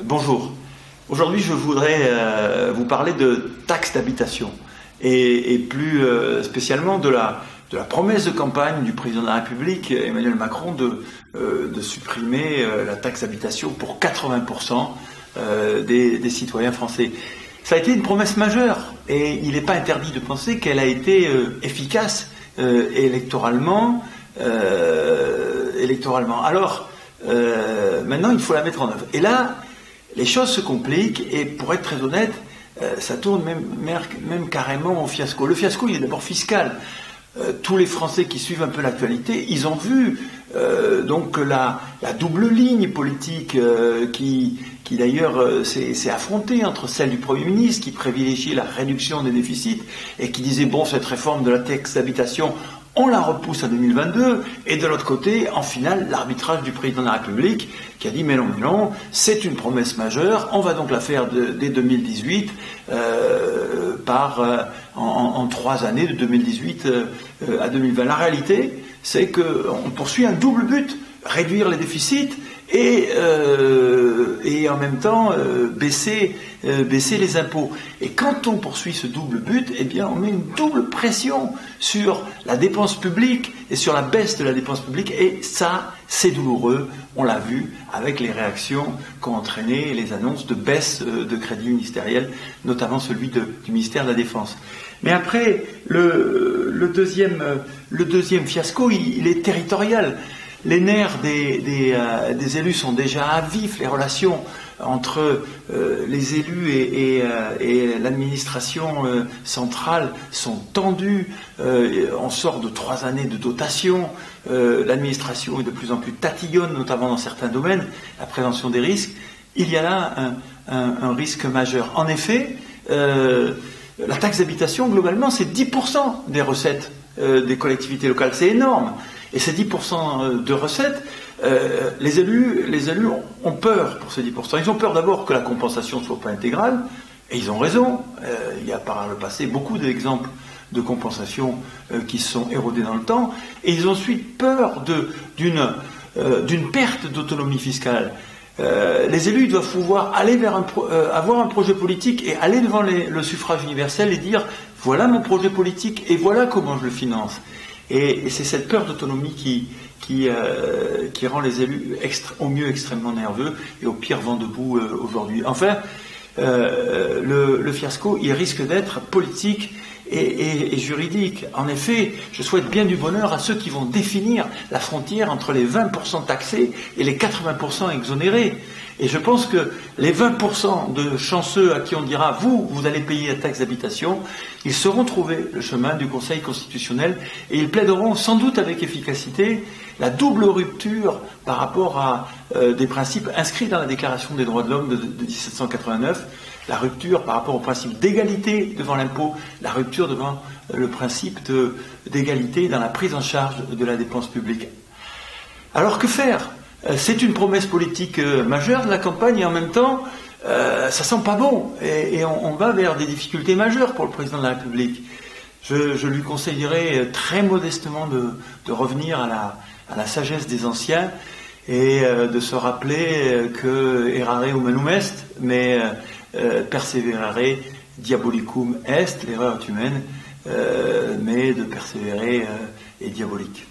Bonjour. Aujourd'hui, je voudrais vous parler de taxe d'habitation et plus spécialement de la promesse de campagne du président de la République, Emmanuel Macron, de supprimer la taxe d'habitation pour 80% des citoyens français. Ça a été une promesse majeure et il n'est pas interdit de penser qu'elle a été efficace électoralement. Alors, maintenant, il faut la mettre en œuvre. Et là, les choses se compliquent et pour être très honnête, ça tourne même carrément au fiasco. Le fiasco, il est d'abord fiscal. Tous les Français qui suivent un peu l'actualité, ils ont vu donc la double ligne politique qui d'ailleurs s'est affrontée entre celle du Premier ministre qui privilégiait la réduction des déficits et qui disait bon, cette réforme de la taxe d'habitation, on la repousse à 2022, et de l'autre côté, en finale, l'arbitrage du président de la République qui a dit mais non, c'est une promesse majeure, on va donc la faire dès 2018 en 3 années, de 2018 à 2020. La réalité, c'est qu'on poursuit un double but, réduire les déficits et en même temps baisser les impôts. Et quand on poursuit ce double but, eh bien on met une double pression sur la dépense publique et sur la baisse de la dépense publique, et ça, c'est douloureux. On l'a vu avec les réactions qu'ont entraîné les annonces de baisse de crédits ministériels, notamment celui du ministère de la Défense. Mais après, le deuxième fiasco, il est territorial. Les nerfs des élus sont déjà à vif, les relations entre les élus et l'administration centrale sont tendues, on sort de 3 années de dotation, l'administration est de plus en plus tatillonne, notamment dans certains domaines, la prévention des risques. Il y a là un risque majeur. En effet, la taxe d'habitation, globalement, c'est 10% des recettes des collectivités locales, c'est énorme. Et ces 10% de recettes, les élus ont peur pour ces 10%. Ils ont peur d'abord que la compensation ne soit pas intégrale, et ils ont raison. Il y a par le passé beaucoup d'exemples de compensation qui se sont érodés dans le temps, et ils ont ensuite peur d'une perte d'autonomie fiscale. Les élus doivent pouvoir aller avoir un projet politique et aller devant le suffrage universel et dire voilà mon projet politique et voilà comment je le finance. Et c'est cette peur d'autonomie qui rend les élus au mieux extrêmement nerveux et au pire vent debout aujourd'hui. Enfin, le fiasco, il risque d'être politique et juridique. En effet, je souhaite bien du bonheur à ceux qui vont définir la frontière entre les 20% taxés et les 80% exonérés. Et je pense que les 20% de chanceux à qui on dira « vous allez payer la taxe d'habitation », ils sauront trouver le chemin du Conseil constitutionnel et ils plaideront sans doute avec efficacité la double rupture par rapport à des principes inscrits dans la Déclaration des droits de l'homme de 1789, la rupture par rapport au principe d'égalité devant l'impôt, la rupture devant le principe d'égalité dans la prise en charge de la dépense publique. Alors que faire ? C'est une promesse politique majeure de la campagne et en même temps, ça sent pas bon et on va vers des difficultés majeures pour le président de la République. Je lui conseillerais très modestement de revenir à la sagesse des anciens et de se rappeler que errare humanum est, mais perseverare diabolicum est, l'erreur est humaine, mais de persévérer est diabolique.